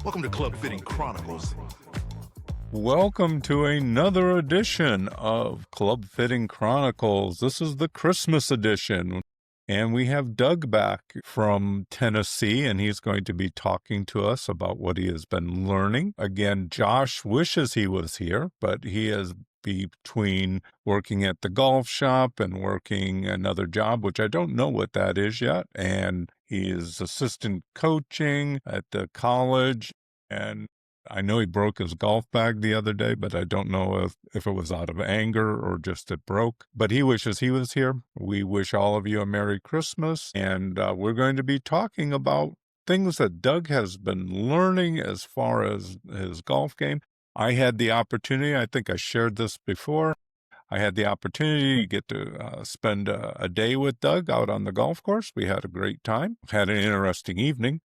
Welcome to Club Fitting Chronicles. Welcome to another edition of Club Fitting Chronicles. This is the Christmas edition, and we have Doug back from Tennessee, and he's going to be talking to us about what he has been learning. Again, Josh wishes he was here, but he is between working at the golf shop and working another job, which I don't know what that is yet, and he is assistant coaching at the college, and I know he broke his golf bag the other day, but I don't know if it was out of anger or just it broke. But he wishes he was here. We wish all of you a Merry Christmas, and we're going to be talking about things that Doug has been learning as far as his golf game. I had the opportunity, I think I shared this before, I had the opportunity to get to spend a day with Doug out on the golf course. We had a great time, had an interesting evening,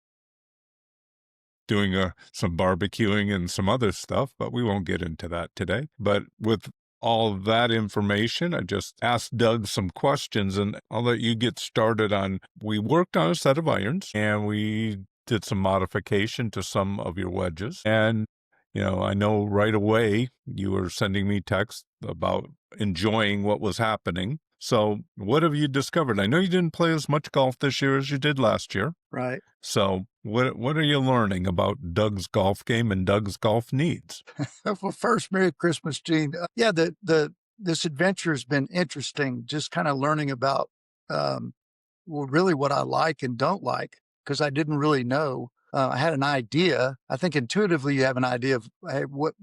doing some barbecuing and some other stuff, but we won't get into that today. But with all of that information, I just asked Doug some questions, and I'll let you get started on, we worked on a set of irons, and we did some modification to some of your wedges. And, I know right away you were sending me texts about enjoying what was happening. So what have you discovered? I know you didn't play as much golf this year as you did last year. Right. So what are you learning about Doug's golf game and Doug's golf needs? Well, first, Merry Christmas, Gene. This adventure has been interesting, just kind of learning about, really what I like and don't like, because I didn't really know. I had an idea. I think intuitively you have an idea of, hey, what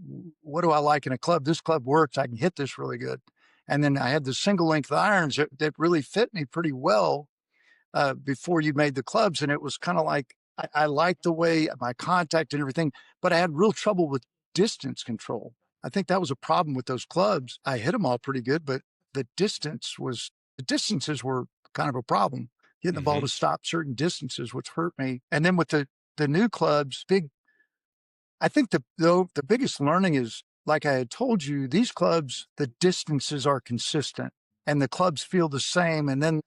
do I like in a club? This club works. I can hit this really good. And then I had the single length irons that really fit me pretty well before you made the clubs. And it was kind of like, I liked the way my contact and everything, but I had real trouble with distance control. I think that was a problem with those clubs. I hit them all pretty good, but the distances were kind of a problem. Getting the ball to stop certain distances, which hurt me. And then with the new clubs, I think the biggest learning is, like I had told you, these clubs, the distances are consistent and the clubs feel the same. And then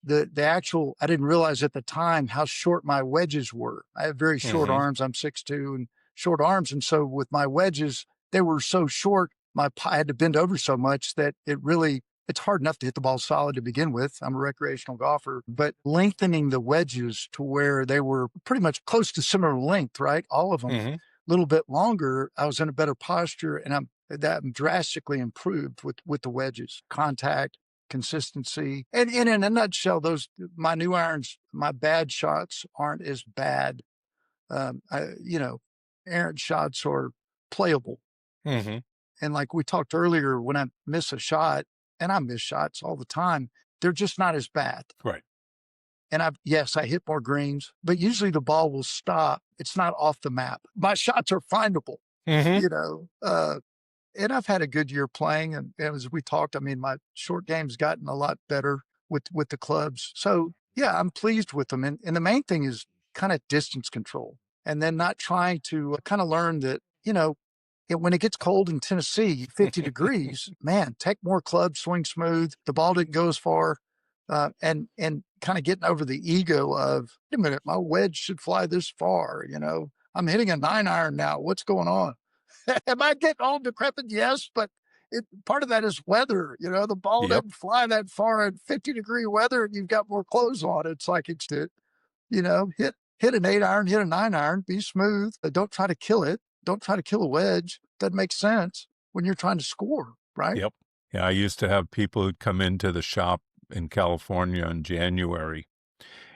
the actual, I didn't realize at the time how short my wedges were. I have very short arms. I'm 6'2" and short arms. And so with my wedges, they were so short, I had to bend over so much that it's hard enough to hit the ball solid to begin with. I'm a recreational golfer, but lengthening the wedges to where they were pretty much close to similar length, right? All of them a little bit longer. I was in a better posture, and I'm drastically improved with the wedges, contact, consistency. And in a nutshell, my new irons, my bad shots aren't as bad. Errant shots are playable. And like we talked earlier, when I miss a shot, and I miss shots all the time, they're just not as bad. Right. And I hit more greens, but usually the ball will stop. It's not off the map. My shots are findable, and I've had a good year playing. And as we talked, I mean, my short game's gotten a lot better with the clubs. So yeah, I'm pleased with them. And the main thing is kind of distance control, and then not trying to kind of learn that, when it gets cold in Tennessee, 50 degrees, man, take more clubs, swing smooth. The ball didn't go as far. And kind of getting over the ego of, wait a minute, my wedge should fly this far. I'm hitting a 9-iron now. What's going on? Am I getting old, decrepit? Yes, but part of that is weather. The ball doesn't fly that far in 50-degree weather, and you've got more clothes on. It's like hit an 8-iron, hit a 9-iron, be smooth. Don't try to kill it. Don't try to kill a wedge. Doesn't make sense when you're trying to score, right? Yep. Yeah, I used to have people who'd come into the shop in California in January,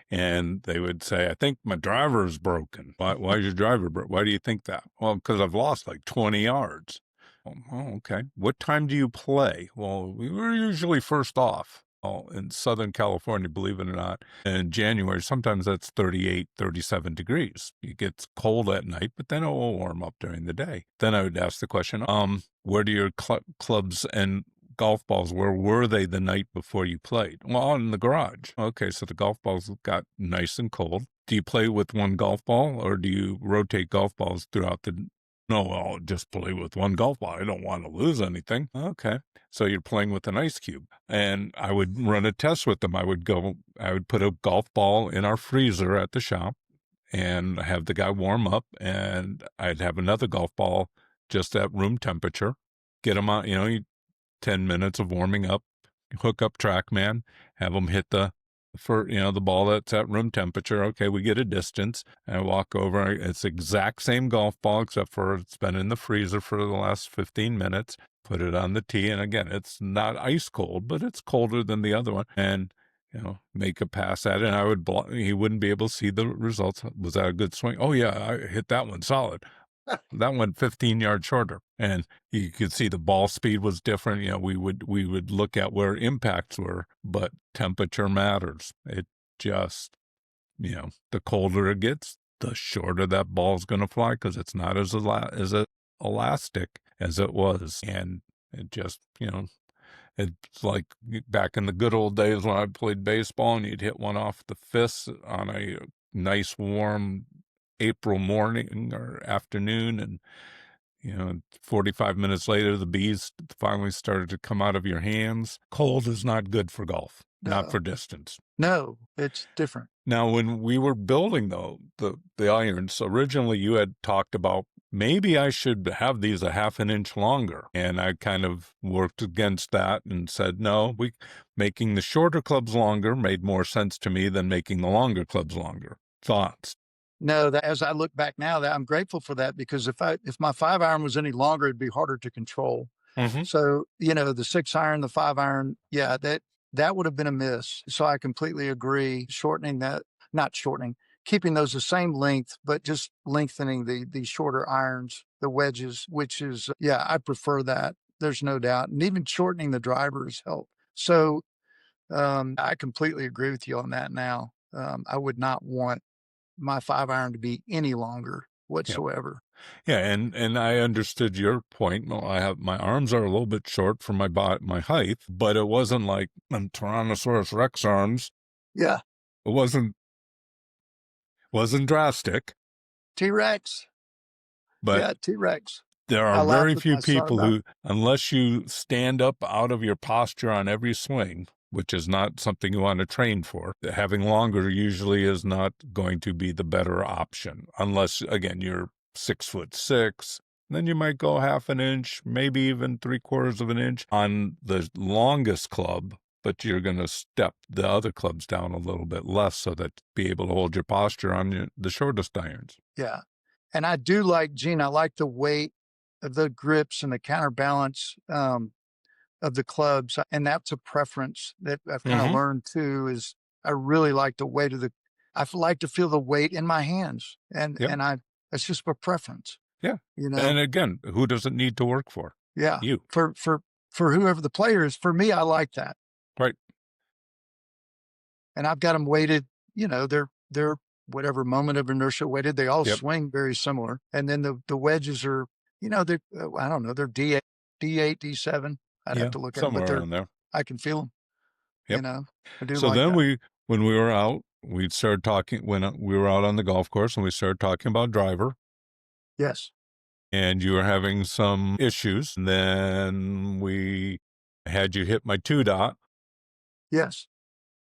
and they would say, I think my driver is broken. Why is your driver broken? Why do you think that? Well, because I've lost like 20 yards. Oh, okay. What time do you play? Well, we were usually first off. In Southern California, believe it or not, in January, sometimes that's 38, 37 degrees. It gets cold at night, but then it will warm up during the day. Then I would ask the question, where do your clubs and golf balls, where were they the night before you played? Well, in the garage. Okay, so the golf balls got nice and cold. Do you play with one golf ball, or do you rotate golf balls throughout the... No, I'll just play with one golf ball. I don't want to lose anything. Okay. So you're playing with an ice cube. And I would run a test with them. I would put a golf ball in our freezer at the shop, and have the guy warm up, and I'd have another golf ball just at room temperature, get him on, 10 minutes of warming up, hook up TrackMan, have him hit the ball that's at room temperature. Okay, we get a distance. I walk over. It's the exact same golf ball, except for it's been in the freezer for the last 15 minutes. Put it on the tee. And again, it's not ice cold, but it's colder than the other one. And, make a pass at it. And he wouldn't be able to see the results. Was that a good swing? Oh, yeah, I hit that one solid. That went 15 yards shorter, and you could see the ball speed was different. We would look at where impacts were, but temperature matters. It just, the colder it gets, the shorter that ball's going to fly, because it's not as elastic as it was. And it just, it's like back in the good old days when I played baseball, and you'd hit one off the fist on a nice warm April morning or afternoon, and 45 minutes later the bees finally started to come out of your hands. Cold is not good for golf, not for distance. No, it's different. Now, when we were building the irons, originally you had talked about maybe I should have these a half an inch longer, and I kind of worked against that and said no, making the shorter clubs longer made more sense to me than making the longer clubs longer. Thoughts? No, as I look back now, that I'm grateful for that, because if my 5-iron was any longer, it'd be harder to control. Mm-hmm. So, the 6-iron, the 5-iron, yeah, that would have been a miss. So I completely agree. Keeping those the same length, but just lengthening the shorter irons, the wedges, which is, I prefer that. There's no doubt. And even shortening the drivers help. So I completely agree with you on that now. I would not want my 5-iron to be any longer whatsoever. Yeah, and I understood your point. Well, my arms are a little bit short for my height, but it wasn't like Tyrannosaurus Rex arms. Yeah. It wasn't drastic. T-Rex. But yeah, T-Rex. There I are laughed very with few my son people about who, unless you stand up out of your posture on every swing, which is not something you want to train for, having longer usually is not going to be the better option. Unless, again, you're 6'6", then you might go half an inch, maybe even 3/4 of an inch on the longest club, but you're going to step the other clubs down a little bit less so that be able to hold your posture on the shortest irons. Yeah. And I do like, Gene, I like the weight of the grips and the counterbalance of the clubs. And that's a preference that I've kind of learned too, is I really like the weight of I like to feel the weight in my hands. And it's just a preference. Yeah. And again, who does it need to work for? Yeah. You. For whoever the player is, for me, I like that. Right. And I've got them weighted, they're whatever moment of inertia weighted, they all swing very similar. And then the wedges are, they're, I don't know, they're D8, D7. I'd have to look at them, but around there. I can feel them. Yep. I do so like then that. when we were out, we started talking, when we were out on the golf course, and we started talking about driver. Yes. And you were having some issues. And then we had you hit my 2-dot. Yes.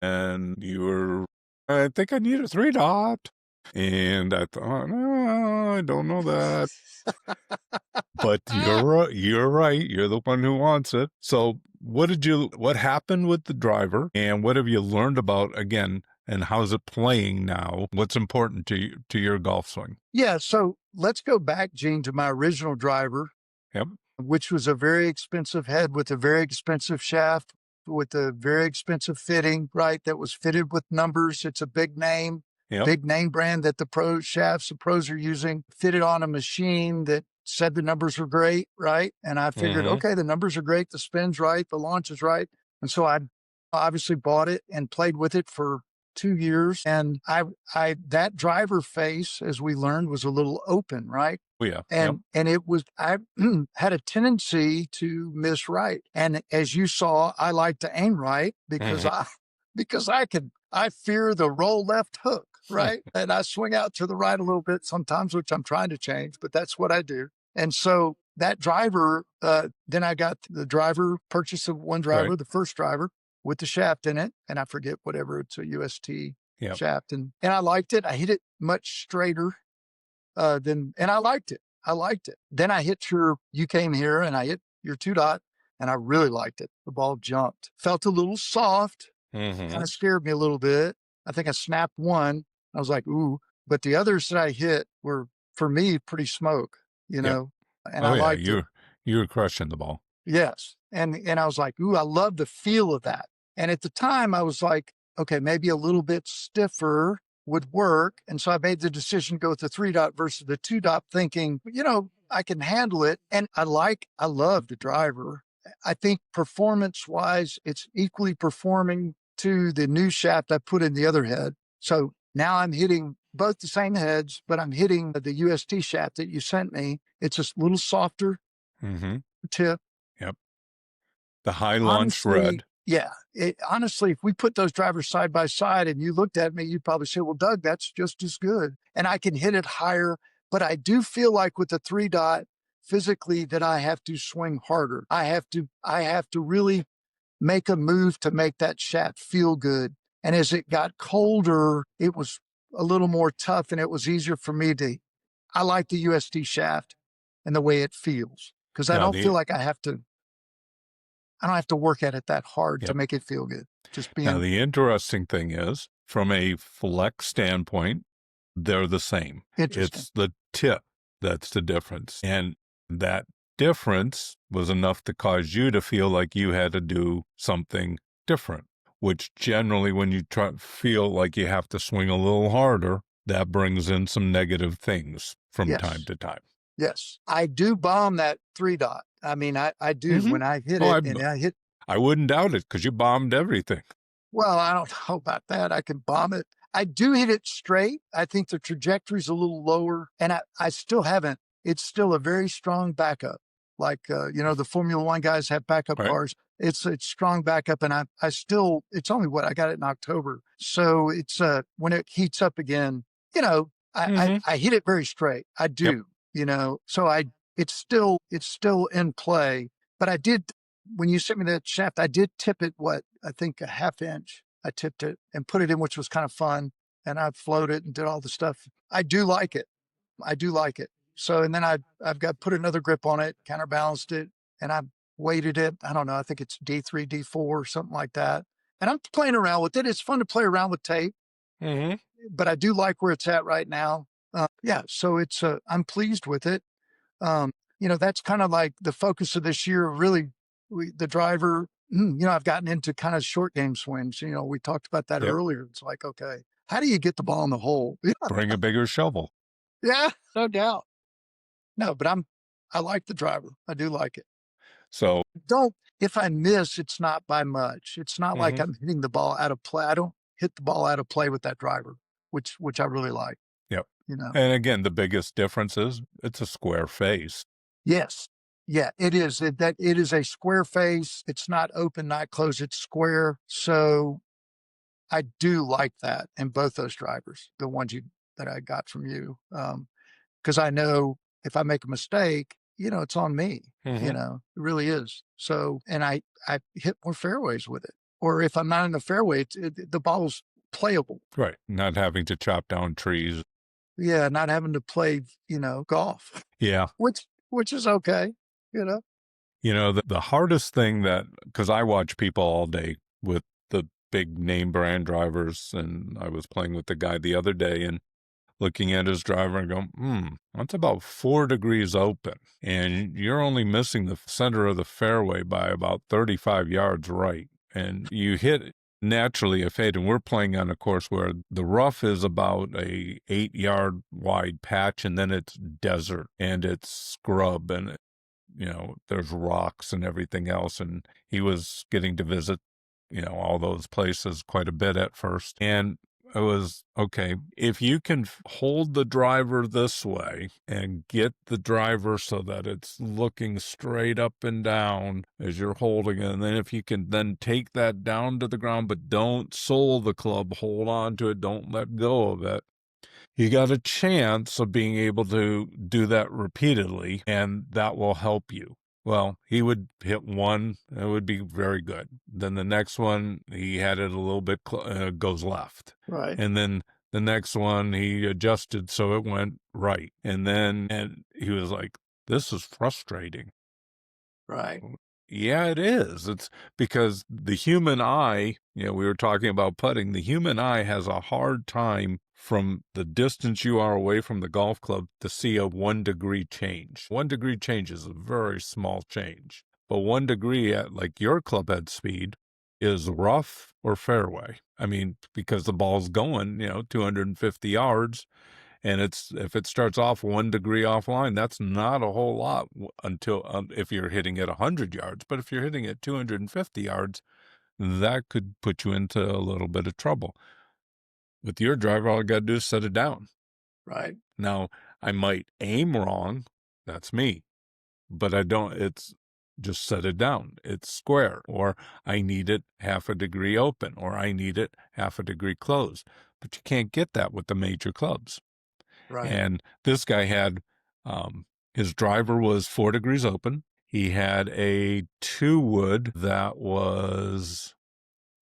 And you were, I think I need a 3-dot. And I thought, no, I don't know that. But you're right. You're the one who wants it. So what happened with the driver, and what have you learned about, again, and how's it playing now? What's important to your golf swing? Yeah. So let's go back, Gene, to my original driver, which was a very expensive head with a very expensive shaft, with a very expensive fitting, right? That was fitted with numbers. It's a big name, big name brand that the pros are using, fitted on a machine that said the numbers were great, right? And I figured, okay, the numbers are great, the spin's right, the launch is right. And so I obviously bought it and played with it for 2 years. And that driver face, as we learned, was a little open, right? Oh, yeah. And it was, I had a tendency to miss right. And as you saw, I like to aim right because I fear the roll left hook, right? And I swing out to the right a little bit sometimes, which I'm trying to change, but that's what I do. And so that driver, then I got the driver, purchase of one driver, the first driver with the shaft in it. And I forget whatever, it's a UST Yep. shaft, and I liked it. I hit it much straighter and I liked it. I liked it. Then you came here and I hit your 2-dot and I really liked it. The ball jumped. Felt a little soft, Mm-hmm. kind of scared me a little bit. I think I snapped one. I was like, ooh, but the others that I hit were, for me, pretty smoke, Yep. and Oh I yeah, liked it. you were crushing the ball. Yes. And I was like, ooh, I love the feel of that. And at the time I was like, okay, maybe a little bit stiffer would work. And so I made the decision to go with the 3-dot versus the 2-dot, thinking, I can handle it. And I love the driver. I think performance wise, it's equally performing to the new shaft I put in the other head. So now I'm hitting both the same heads, but I'm hitting the UST shaft that you sent me. It's a little softer Mm-hmm. tip. Yep. The high launch Honestly, red. yeah. Honestly, if we put those drivers side by side and you looked at me, you'd probably say, well, Doug, that's just as good. And I can hit it higher, but I do feel like with the 3-dot physically that I have to swing harder. I have to really make a move to make that shaft feel good. And as it got colder, it was a little more tough and it was easier for me I like the UST shaft and the way it feels because I Now don't feel the like I don't have to work at it that hard to Yep. make it feel good. Just Now being the interesting thing is, from a flex standpoint, they're the same. interesting. It's the tip that's the difference. And that difference was enough to cause you to feel like you had to do something different, which generally when you feel like you have to swing a little harder, that brings in some negative things from time Yes. to time. Yes. I do bomb that 3-dot. I mean, I do Mm-hmm. when I hit Oh, it and I hit, I wouldn't doubt it because you bombed everything. well, I don't know about that. I can bomb it. I do hit it straight. I think the trajectory's a little lower and I still haven't, it's still a very strong backup. Like, the Formula One guys have backup Right. cars. It's strong backup. And I still, it's only I got it in October. So it's, when it heats up again, Mm-hmm. I hit it very straight. I do, so it's still in play, but I did, when you sent me that shaft, I did tip it, I think a half inch. I tipped it and put it in, which was kind of fun. And I floated and did all the stuff. I do like it. I do like it. So, and then I've got put another grip on it, counterbalanced it, and I weighted it. I don't know. I think it's D3, D4 or something like that. And I'm playing around with it. It's fun to play around with tape, Mm-hmm. but I do like where it's at right now. Yeah. So I'm pleased with it. That's kind of like the focus of this year. Really, the driver, I've gotten into kind of short game swings. We talked about that Yep. earlier. It's like, okay, how do you get the ball in the hole? Bring a bigger shovel. Yeah, no doubt. No, but I like the driver. I do like it. So, If I miss, it's not by much. It's not like mm-hmm. I'm hitting the ball out of play. I don't hit the ball out of play with that driver, which I really like. Yep. And again, the biggest difference is it's a square face. Yes. Yeah, it is. It is a square face. It's not open, not closed. It's square. So I do like that in both those drivers, the ones that I got from you. Because I know if I make a mistake, it's on me. Mm-hmm. It really is. So, and I hit more fairways with it. Or if I'm not in the fairway, the ball's playable. Right. Not having to chop down trees. Yeah, not having to play, golf. Yeah. Which is okay. The hardest thing because I watch people all day with the big name brand drivers, and I was playing with the guy the other day and looking at his driver and going, that's about 4 degrees open. And you're only missing the center of the fairway by about 35 yards right. And you hit naturally a fade. And we're playing on a course where the rough is about a 8-yard wide patch, and then it's desert and it's scrub and, there's rocks and everything else. And he was getting to visit, all those places quite a bit at first. And it was, okay, if you can hold the driver this way and get the driver so that it's looking straight up and down as you're holding it, and then if you can then take that down to the ground, but don't sole the club, hold on to it, don't let go of it, you got a chance of being able to do that repeatedly, and that will help you. Well, he would hit one, it would be very good. Then the next one, he had it a little bit goes left. Right. And then the next one, he adjusted so it went right. And he was like, this is frustrating. Right. Yeah, it is. It's because the human eye, we were talking about putting, the human eye has a hard time from the distance you are away from the golf club to see a 1 degree change. 1 degree change is a very small change. But 1 degree at like your club head speed is rough or fairway. I mean, because the ball's going, 250 yards. And if it starts off 1 degree offline, that's not a whole lot until if you're hitting it 100 yards. But if you're hitting it 250 yards, that could put you into a little bit of trouble. With your driver, all I got to do is set it down. Right. Now, I might aim wrong. That's me. But I don't, it's just set it down. It's square. Or I need it 1/2 degree open. Or I need it 1/2 degree closed. But you can't get that with the major clubs. Right. And this guy had, his driver was 4 degrees open. He had a 2-wood that was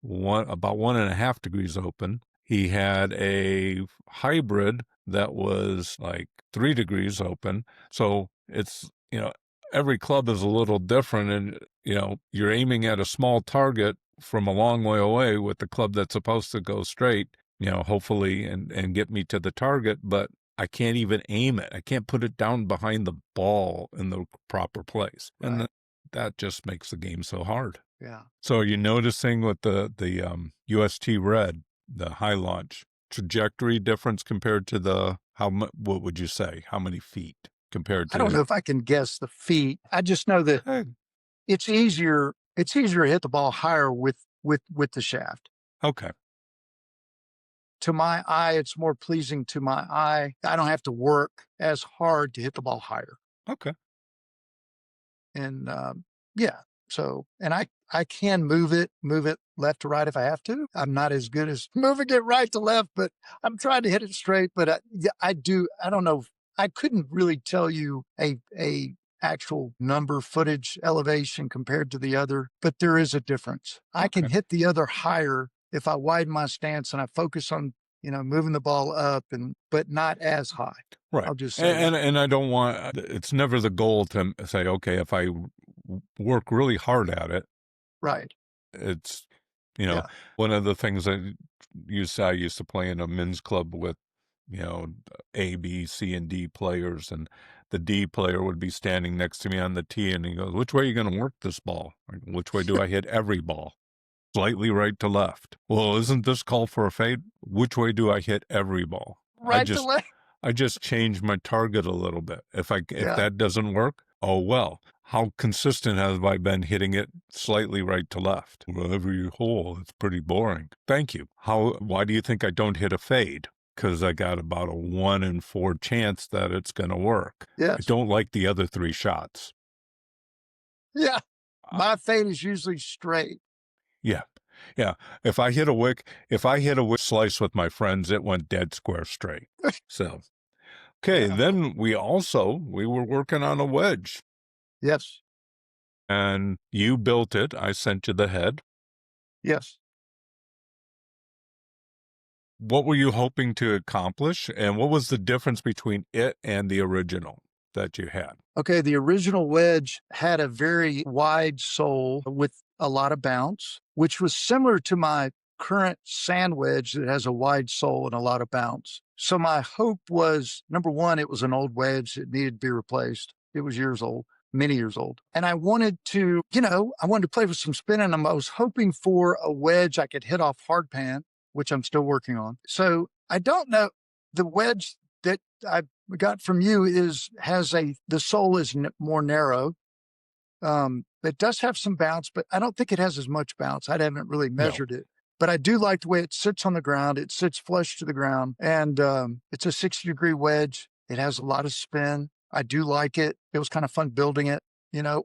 about 1.5 degrees open. He had a hybrid that was like 3 degrees open. So it's, every club is a little different. And, you're aiming at a small target from a long way away with the club that's supposed to go straight, hopefully, and get me to the target. But I can't even aim it. I can't put it down behind the ball in the proper place. Right. And that just makes the game so hard. Yeah. So are you noticing with the UST Red, the high launch, trajectory difference compared to what would you say? How many feet compared to? I don't know if I can guess the feet. I just know that it's easier to hit the ball higher with the shaft. Okay. To my eye, it's more pleasing to my eye. I don't have to work as hard to hit the ball higher. Okay. And yeah, so, and I can move it left to right if I have to. I'm not as good as moving it right to left, but I'm trying to hit it straight. But I don't know. I couldn't really tell you a actual number, footage, elevation compared to the other, but there is a difference. I can hit the other higher if I widen my stance and I focus on, moving the ball up, but not as high. Right. I'll just say and I don't want, it's never the goal to say, okay, if I work really hard at it, right. It's, one of the things I used to play in a men's club with, A, B, C, and D players, and the D player would be standing next to me on the tee, and he goes, which way are you going to work this ball? Which way do I hit every ball? Slightly right to left. Well, isn't this call for a fade? Which way do I hit every ball? Right to left. I just changed my target a little bit. If that doesn't work, oh well. How consistent have I been hitting it slightly right to left? Well, every hole, it's pretty boring. Thank you. Why do you think I don't hit a fade? Because I got about a 1 in 4 chance that it's going to work. Yes. I don't like the other 3 shots. Yeah. My fade is usually straight. Yeah. Yeah. If I hit a wick slice with my friends, it went dead square straight. So, okay. Yeah. Then we were working on a wedge. Yes. And you built it. I sent you the head. Yes. What were you hoping to accomplish? And what was the difference between it and the original that you had? Okay. The original wedge had a very wide sole with a lot of bounce, which was similar to my current sand wedge that has a wide sole and a lot of bounce. So my hope was, number one, it was an old wedge. It needed to be replaced. It was many years old. And I wanted to, play with some spin in them. I was hoping for a wedge I could hit off hard pan, which I'm still working on. So I don't know. The wedge that I got from you the sole is more narrow. It does have some bounce, but I don't think it has as much bounce. I haven't really measured it. But I do like the way it sits on the ground. It sits flush to the ground. And it's a 60-degree wedge. It has a lot of spin. I do like it. It was kind of fun building it,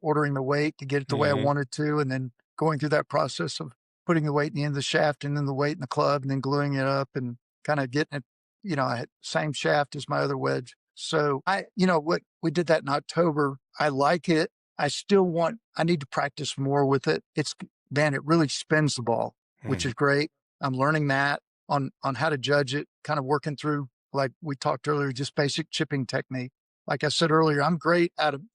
ordering the weight to get it the way I wanted to, and then going through that process of putting the weight in the end of the shaft and then the weight in the club and then gluing it up and kind of getting it, I had same shaft as my other wedge. So we did that in October. I like it. I need to practice more with it. Man, it really spins the ball, which is great. I'm learning that on how to judge it, kind of working through, like we talked earlier, just basic chipping technique. Like I said earlier, I'm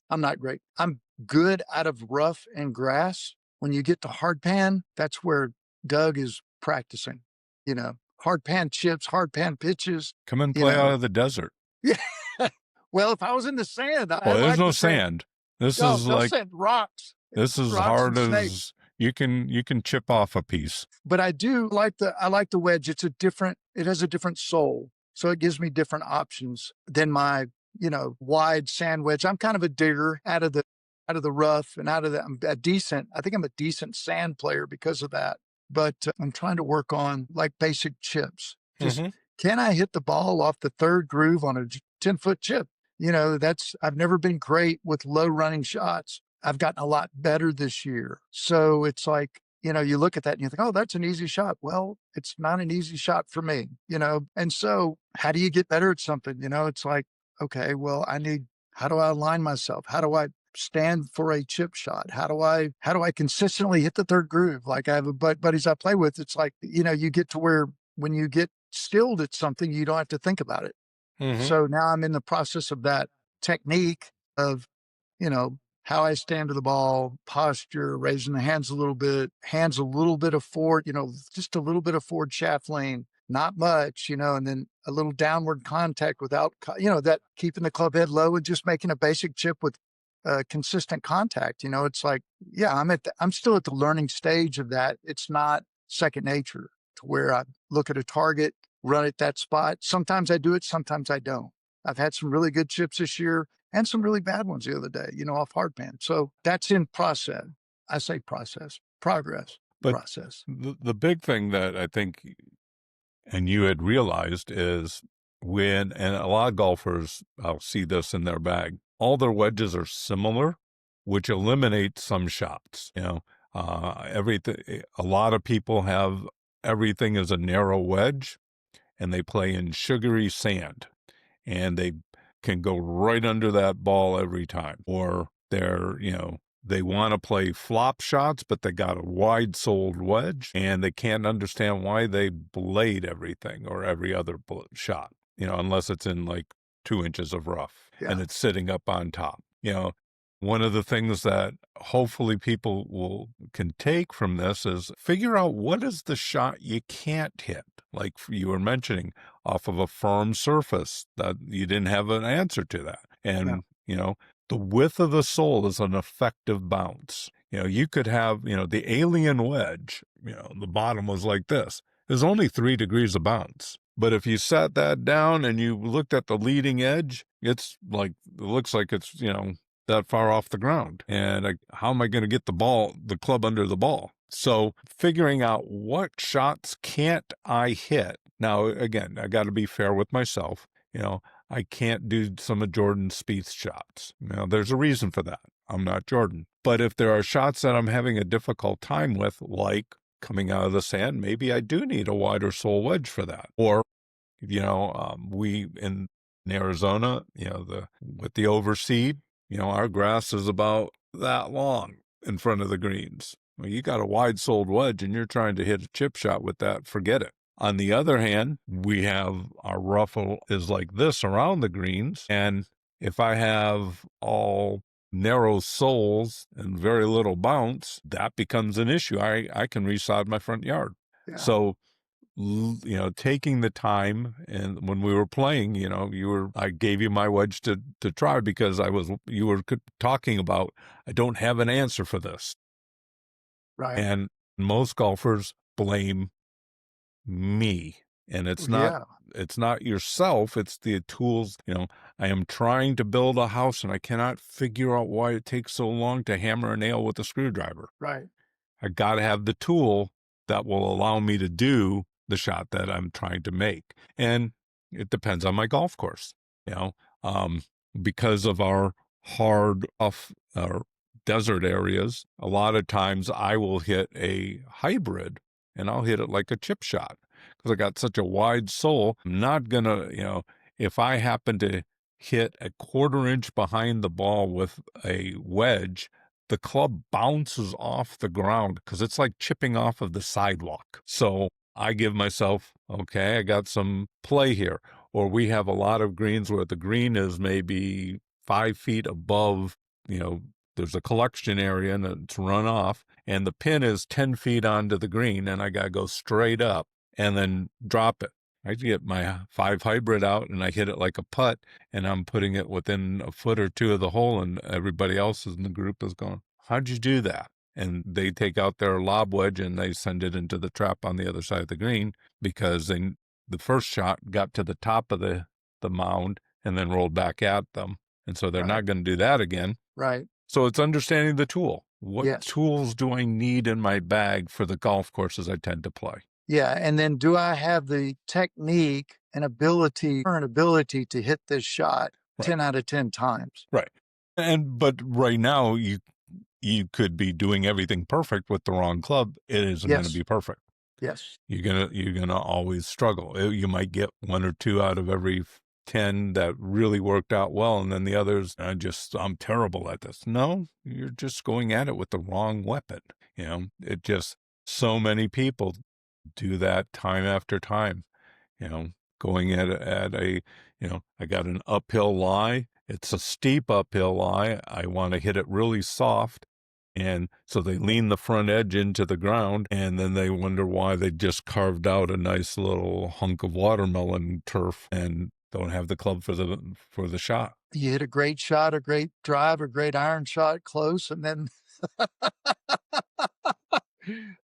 not great. I'm good out of rough and grass. When you get to hard pan, that's where Doug is practicing, hard pan chips, hard pan pitches, Come and you play out know. of the desert. Yeah. Well, if I was in the sand, I Well, there's like no the sand. sand. This No, is no like, sand, rocks, this is rocks hard and snakes. as you can chip off a piece. But I like the wedge. It has a different sole. So it gives me different options than my, wide sand wedge. I'm kind of a digger out of the rough and I think I'm a decent sand player because of that. But I'm trying to work on like basic chips. Just can I hit the ball off the third groove on a 10-foot chip? I've never been great with low running shots. I've gotten a lot better this year. So it's like, you look at that and you think, oh, that's an easy shot. Well, it's not an easy shot for me, And so how do you get better at something? It's like, okay, well, how do I align myself? How do I stand for a chip shot? How do I consistently hit the third groove? Like I have buddies I play with. It's like, you get to where when you get skilled at something, you don't have to think about it. So now I'm in the process of that technique of, how I stand to the ball, posture, raising the hands a little bit of forward, just a little bit of forward shaft lean, not much, and then a little downward contact without, that keeping the club head low and just making a basic chip with consistent contact. It's like, yeah, I'm still at the learning stage of that. It's not second nature to where I look at a target, run at that spot. Sometimes I do it, sometimes I don't. I've had some really good chips this year and some really bad ones the other day, off hard pan. So that's in process. I say process, progress, But process. the big thing that I think, and you had realized, is and a lot of golfers, I'll see this in their bag, all their wedges are similar, which eliminates some shots. Everything, a lot of people have everything is a narrow wedge and they play in sugary sand and they can go right under that ball every time. Or they want to play flop shots, but they got a wide-soled wedge, and they can't understand why they blade everything or every other shot, unless it's in like 2 inches of rough and it's sitting up on top. One of the things that hopefully people can take from this is figure out what is the shot you can't hit. Like you were mentioning, off of a firm surface, that you didn't have an answer to that. And, the width of the sole is an effective bounce. You could have, the alien wedge, the bottom was like this. There's only 3 degrees of bounce. But if you sat that down and you looked at the leading edge, it looks like it's, that far off the ground. And how am I going to get the club under the ball? So figuring out what shots can't I hit. Now, again, I got to be fair with myself. I can't do some of Jordan Spieth's shots. There's a reason for that. I'm not Jordan. But if there are shots that I'm having a difficult time with, like coming out of the sand, maybe I do need a wider sole wedge for that. Or, we in Arizona, with the overseed, our grass is about that long in front of the greens. Well, you got a wide-soled wedge and you're trying to hit a chip shot with that, forget it. On the other hand, we have our ruffle is like this around the greens. And if I have all narrow soles and very little bounce, that becomes an issue. I can resod my front yard. Yeah. So, taking the time, and when we were playing, I gave you my wedge to try because you were talking about, I don't have an answer for this. Right. And most golfers blame me, and it's not yourself, it's the tools. I am trying to build a house and I cannot figure out why it takes so long to hammer a nail with a screwdriver. Right. I got to have the tool that will allow me to do the shot that I'm trying to make. And it depends on my golf course, because of our hard off desert areas. A lot of times I will hit a hybrid and I'll hit it like a chip shot because I got such a wide sole. I'm not gonna, if I happen to hit a 1/4 inch behind the ball with a wedge, the club bounces off the ground because it's like chipping off of the sidewalk. So I give myself, okay, I got some play here. Or we have a lot of greens where the green is maybe 5 feet above, there's a collection area and it's run off, and the pin is 10 feet onto the green, and I got to go straight up and then drop it. I get my 5 hybrid out and I hit it like a putt, and I'm putting it within a foot or two of the hole, and everybody else in the group is going, how'd you do that? And they take out their lob wedge and they send it into the trap on the other side of the green because the first shot got to the top of the mound and then rolled back at them. And so they're not going to do that again. Right. So it's understanding the tool. What Yes. tools do I need in my bag for the golf courses I tend to play? Yeah. And then do I have the technique and ability to hit this shot 10 out of 10 times? Right. But right now you could be doing everything perfect with the wrong club. It isn't going to be perfect. Yes. You're gonna always struggle. You might get 1 or 2 out of every 10 that really worked out well, and then the others, I'm terrible at this. No, you're just going at it with the wrong weapon. It just, so many people do that time after time. Going at a, I got an uphill lie. It's a steep uphill lie. I want to hit it really soft. And so they lean the front edge into the ground, and then they wonder why they just carved out a nice little hunk of watermelon turf and don't have the club for the shot. You hit a great shot, a great drive, a great iron shot close, and then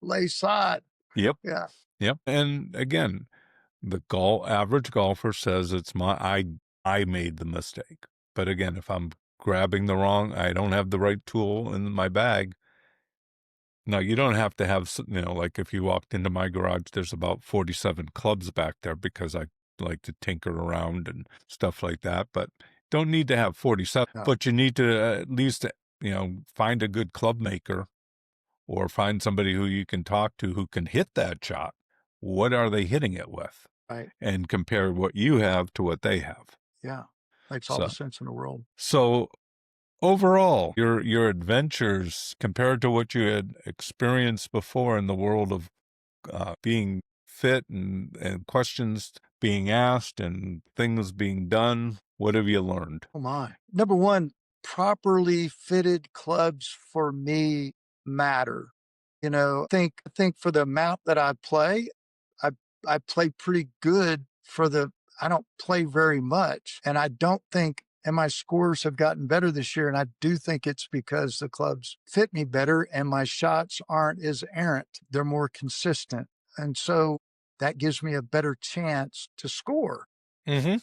lay side. Yep. Yeah. Yep. And again, the average golfer says I made the mistake. But again, if I'm grabbing I don't have the right tool in my bag. Now, you don't have to have, like if you walked into my garage, there's about 47 clubs back there because I like to tinker around and stuff like that. But don't need to have 47, but you need to at least, find a good club maker or find somebody who you can talk to who can hit that shot. What are they hitting it with? Right. And compare what you have to what they have. Yeah. Makes all the sense in the world. So overall, your adventures compared to what you had experienced before in the world of being fit and questions being asked and things being done, what have you learned? Oh my. Number one, properly fitted clubs for me matter. I think for the amount that I play, I play pretty good I don't play very much. And I don't think, and my scores have gotten better this year. And I do think it's because the clubs fit me better and my shots aren't as errant. They're more consistent. And so that gives me a better chance to score. Mm-hmm.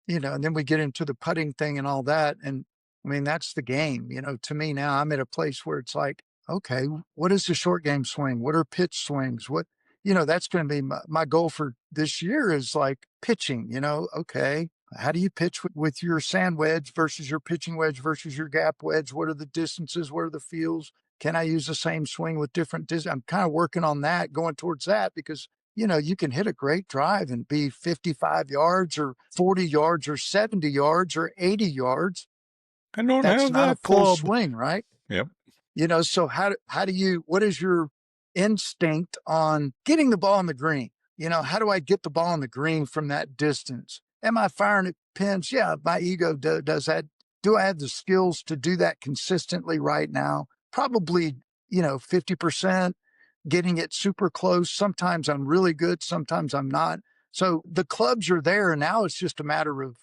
And then we get into the putting thing and all that. And I mean, that's the game. To me now, I'm at a place where it's like, okay, what is the short game swing? What are pitch swings? That's going to be my goal for this year is like pitching, okay, how do you pitch with your sand wedge versus your pitching wedge versus your gap wedge? What are the distances? What are the feels? Can I use the same swing with different distance? I'm kind of working on that, going towards that because you can hit a great drive and be 55 yards or 40 yards or 70 yards or 80 yards. I don't That's have not that a full club. swing, right? Yep. So what is your instinct on getting the ball in the green? How do I get the ball in the green from that distance? Am I firing at pins? Yeah, my ego does that. Do I have the skills to do that consistently right now? Probably, 50%. Getting it super close. Sometimes I'm really good. Sometimes I'm not. So the clubs are there. And now it's just a matter of,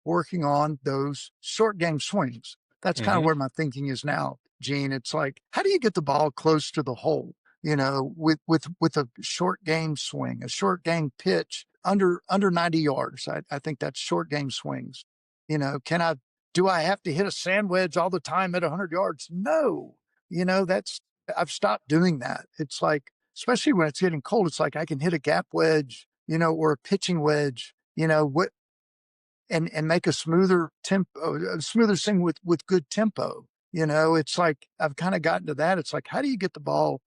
working on those short game swings. That's kind of where my thinking is now, Gene. It's like, how do you get the ball close to the hole? With a short game swing, a short game pitch under 90 yards. I think that's short game swings. Do I have to hit a sand wedge all the time at 100 yards? No. I've stopped doing that. It's like, especially when it's getting cold, it's like I can hit a gap wedge, or a pitching wedge, and make a smoother swing with good tempo. It's like I've kind of gotten to that. It's like, how do you get the ball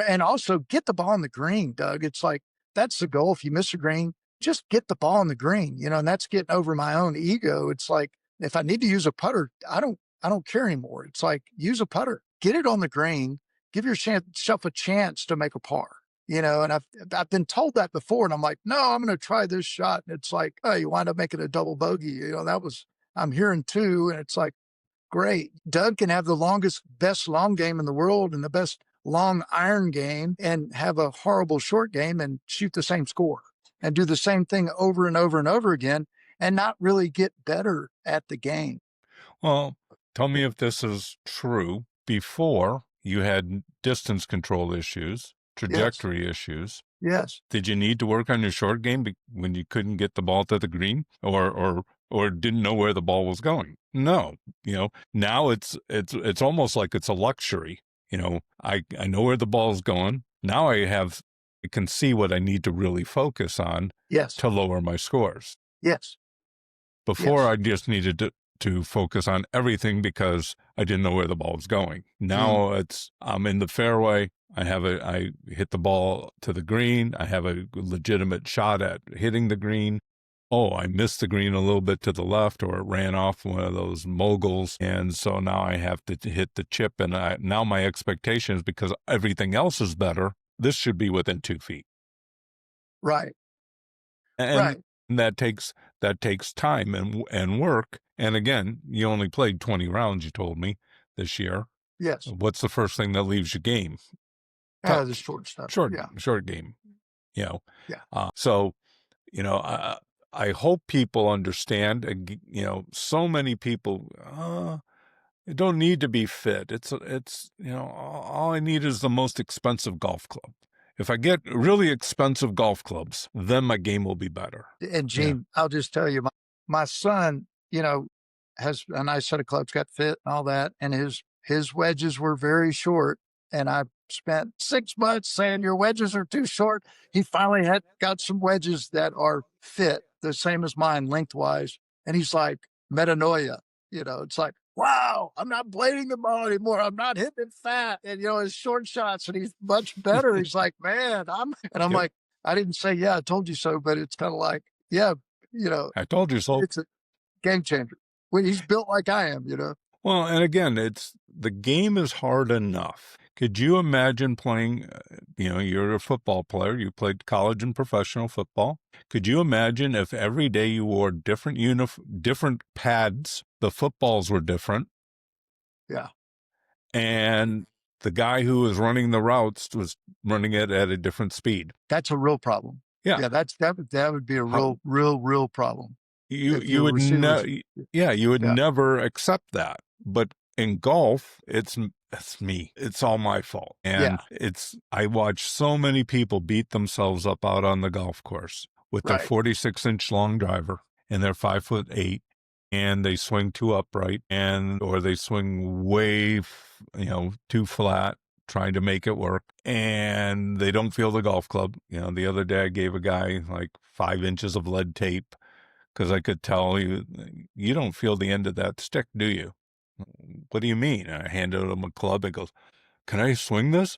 and also get the ball in the green, Doug? It's like that's the goal. If you miss a green, just get the ball on the green, and that's getting over my own ego. It's like, if I need to use a putter, I don't care anymore. It's like, use a putter, get it on the green, give yourself a chance to make a par. And I've been told that before, and I'm like, no, I'm going to try this shot. And it's like, oh, you wind up making a double bogey. I'm hearing two, and it's like, great. Doug can have the best long game in the world and the best long iron game and have a horrible short game and shoot the same score and do the same thing over and over and over again and not really get better at the game. Well, tell me if this is true. Before, you had distance control issues, trajectory issues. Yes. Did you need to work on your short game when you couldn't get the ball to the green or didn't know where the ball was going? No. Now it's almost like it's a luxury. I know where the ball's going. Now I can see what I need to really focus on to lower my scores. Yes. Before, I just needed to focus on everything because I didn't know where the ball was going. Now I'm in the fairway. I hit the ball to the green. I have a legitimate shot at hitting the green. Oh, I missed the green a little bit to the left, or it ran off one of those moguls. And so now I have to hit the chip. And now my expectation is, because everything else is better, this should be within 2 feet. Right. And that takes time and work. And again, you only played 20 rounds, you told me, this year. Yes. What's the first thing that leaves your game? The short stuff. Short game. Yeah. So, I hope people understand. So many people don't need to be fit. It's all I need is the most expensive golf club. If I get really expensive golf clubs, then my game will be better. And Gene, I'll just tell you, my son, has a nice set of clubs, got fit and all that, and his wedges were very short. And I spent 6 months saying, your wedges are too short. He finally got some wedges that are fit, the same as mine lengthwise. And he's like, metanoia, it's like, wow, I'm not blading the ball anymore. I'm not hitting it fat. And, his short shots, and he's much better. He's like, man, I'm like, I didn't say, yeah, I told you so, but it's kind of like, yeah, I told you so. It's a game changer when he's built like I am, Well, and again, the game is hard enough. Could you imagine playing, you're a football player, you played college and professional football. Could you imagine if every day you wore different pads, the footballs were different? Yeah. And the guy who was running the routes was running it at a different speed. That's a real problem. Yeah. Yeah, that would be a real problem. You would never accept that. But in golf, it's me. It's all my fault. And I watch so many people beat themselves up out on the golf course with their 46-inch long driver and they're 5'8", and they swing too upright or they swing way, too flat, trying to make it work, and they don't feel the golf club. The other day I gave a guy like 5 inches of lead tape because I could tell you don't feel the end of that stick, do you? What do you mean? I handed him a club. He goes, can I swing this?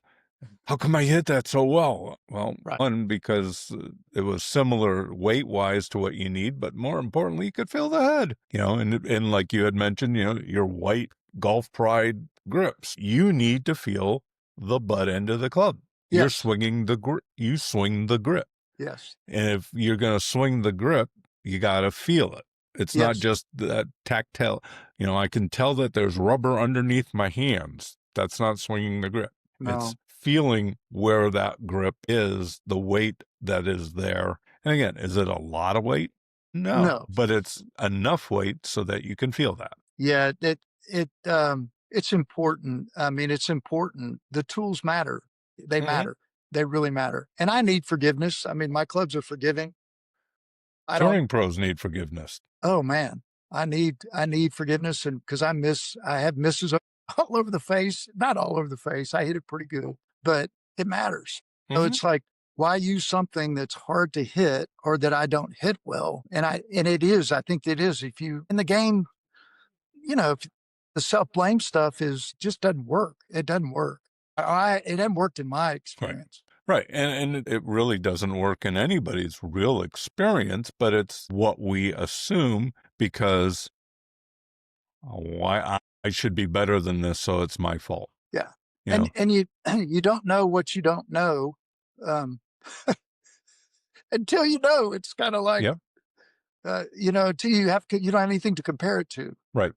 How come I hit that so well? Well, one, because it was similar weight-wise to what you need, but more importantly, you could feel the head. And like you had mentioned, your white Golf Pride grips. You need to feel the butt end of the club. Yes. You're swinging the grip. You swing the grip. Yes. And if you're going to swing the grip, you got to feel it. It's not just that tactile. I can tell that there's rubber underneath my hands. That's not swinging the grip. No. It's feeling where that grip is, the weight that is there. And again, is it a lot of weight? No. But it's enough weight so that you can feel that. Yeah, it's important. I mean, it's important. The tools matter. They matter. They really matter. And I need forgiveness. I mean, my clubs are forgiving. Touring pros need forgiveness. Oh man, I need forgiveness, and because I have misses all over the face. Not all over the face. I hit it pretty good, but it matters. So it's like, why use something that's hard to hit or that I don't hit well? And it is. I think it is. If you in the game, if the self-blame stuff just doesn't work. It doesn't work. It hasn't worked in my experience. Right. And it really doesn't work in anybody's real experience, but it's what we assume because I should be better than this, so it's my fault. Yeah. You know? And you you don't know what you don't know um, until you know. It's kind of like, Yeah. until you you don't have anything to compare it to. Right.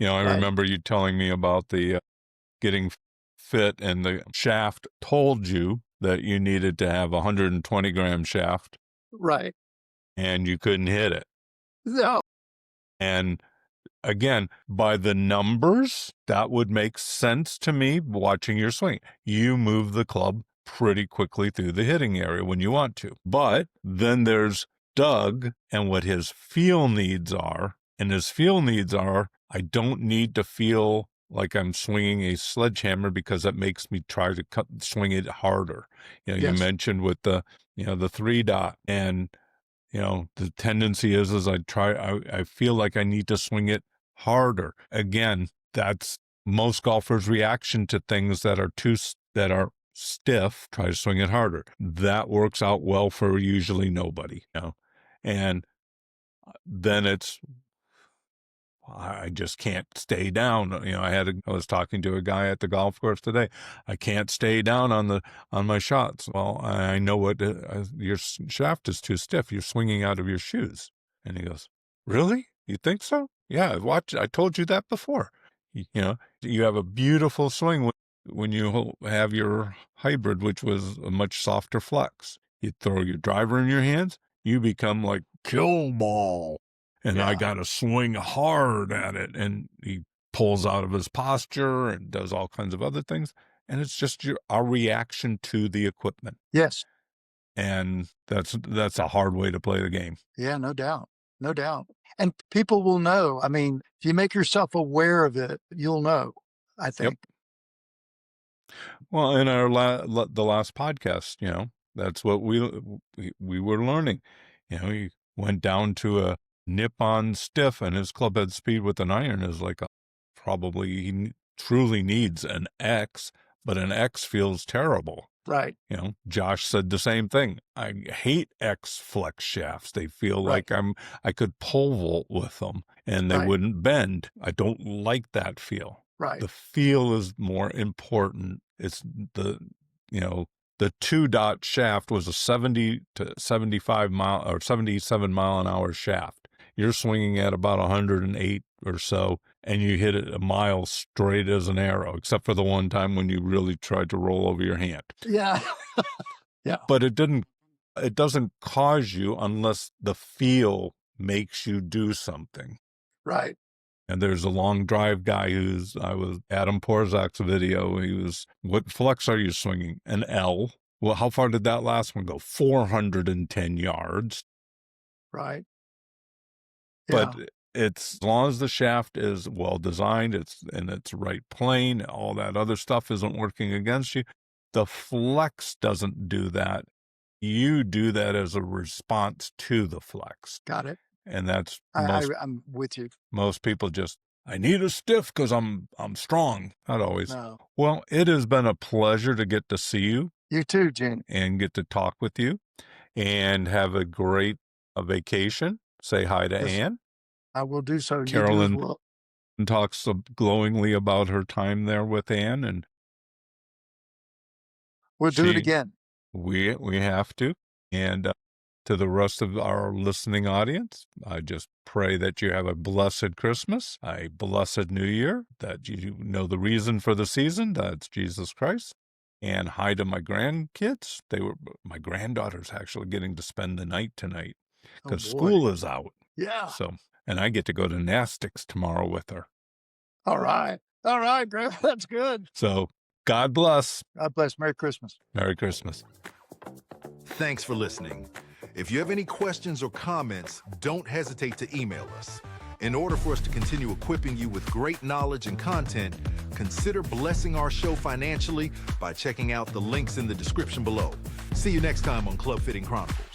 I Right. remember you telling me about the getting fit, and the shaft told you that you needed to have a 120-gram shaft, Right. and you couldn't hit it. No. And again, by the numbers, that would make sense to me watching your swing. You move the club pretty quickly through the hitting area when you want to. But then there's Doug and what his feel needs are. And his feel needs are, I don't need to feel like I'm swinging a sledgehammer because that makes me try to swing it harder. You Yes. mentioned with the 3-dot, and the tendency is I feel like I need to swing it harder. Again, that's most golfers' reaction to things that are stiff. Try to swing it harder. That works out well for usually nobody, and then I just can't stay down. I was talking to a guy at the golf course today. I can't stay down on my shots. Well, I know what your shaft is too stiff. You're swinging out of your shoes. And he goes, "Really? You think so?" Yeah, watch. I told you that before. You have a beautiful swing when you have your hybrid, which was a much softer flex. You throw your driver in your hands, you become like kill ball. And I got to swing hard at it. And he pulls out of his posture and does all kinds of other things. And it's just our reaction to the equipment. Yes. And that's a hard way to play the game. Yeah, no doubt. No doubt. And people will know. I mean, if you make yourself aware of it, you'll know, I think. Yep. Well, in our the last podcast, that's what we were learning. He went down to a nip-on stiff, and his club head speed with an iron is like probably he truly needs an X, but an X feels terrible. Right. Josh said the same thing. I hate X flex shafts. They feel like I could pole vault with them and they wouldn't bend. I don't like that feel. Right. The feel is more important. It's the 2-dot shaft was a 70 to 75 mile or 77 mile an hour shaft. You're swinging at about 108 or so, and you hit it a mile straight as an arrow, except for the one time when you really tried to roll over your hand. Yeah. Yeah. But it doesn't cause you unless the feel makes you do something. Right. And there's a long drive guy I was Adam Porzak's video. What flex are you swinging? An L. Well, how far did that last one go? 410 yards. Right. But it's as long as the shaft is well designed, it's in its right plane, all that other stuff isn't working against you. The flex doesn't do that. You do that as a response to the flex. Got it. And that's I'm with you. Most people just, I need a stiff because I'm strong. Not always. No. Well, it has been a pleasure to get to see you. You too, Gene. And get to talk with you and have a great vacation. Say hi to Ann. I will do so. Carolyn you do as well. Talks glowingly about her time there with Ann, and we'll do it again. We have to. And to the rest of our listening audience, I just pray that you have a blessed Christmas, a blessed New Year, that you know the reason for the season, that's Jesus Christ. And hi to my grandkids. My granddaughter's actually getting to spend the night tonight because school is out. Yeah. So, and I get to go to gymnastics tomorrow with her. All right. All right, Grandma. That's good. So God bless. God bless. Merry Christmas. Merry Christmas. Thanks for listening. If you have any questions or comments, don't hesitate to email us. In order for us to continue equipping you with great knowledge and content, consider blessing our show financially by checking out the links in the description below. See you next time on Club Fitting Chronicles.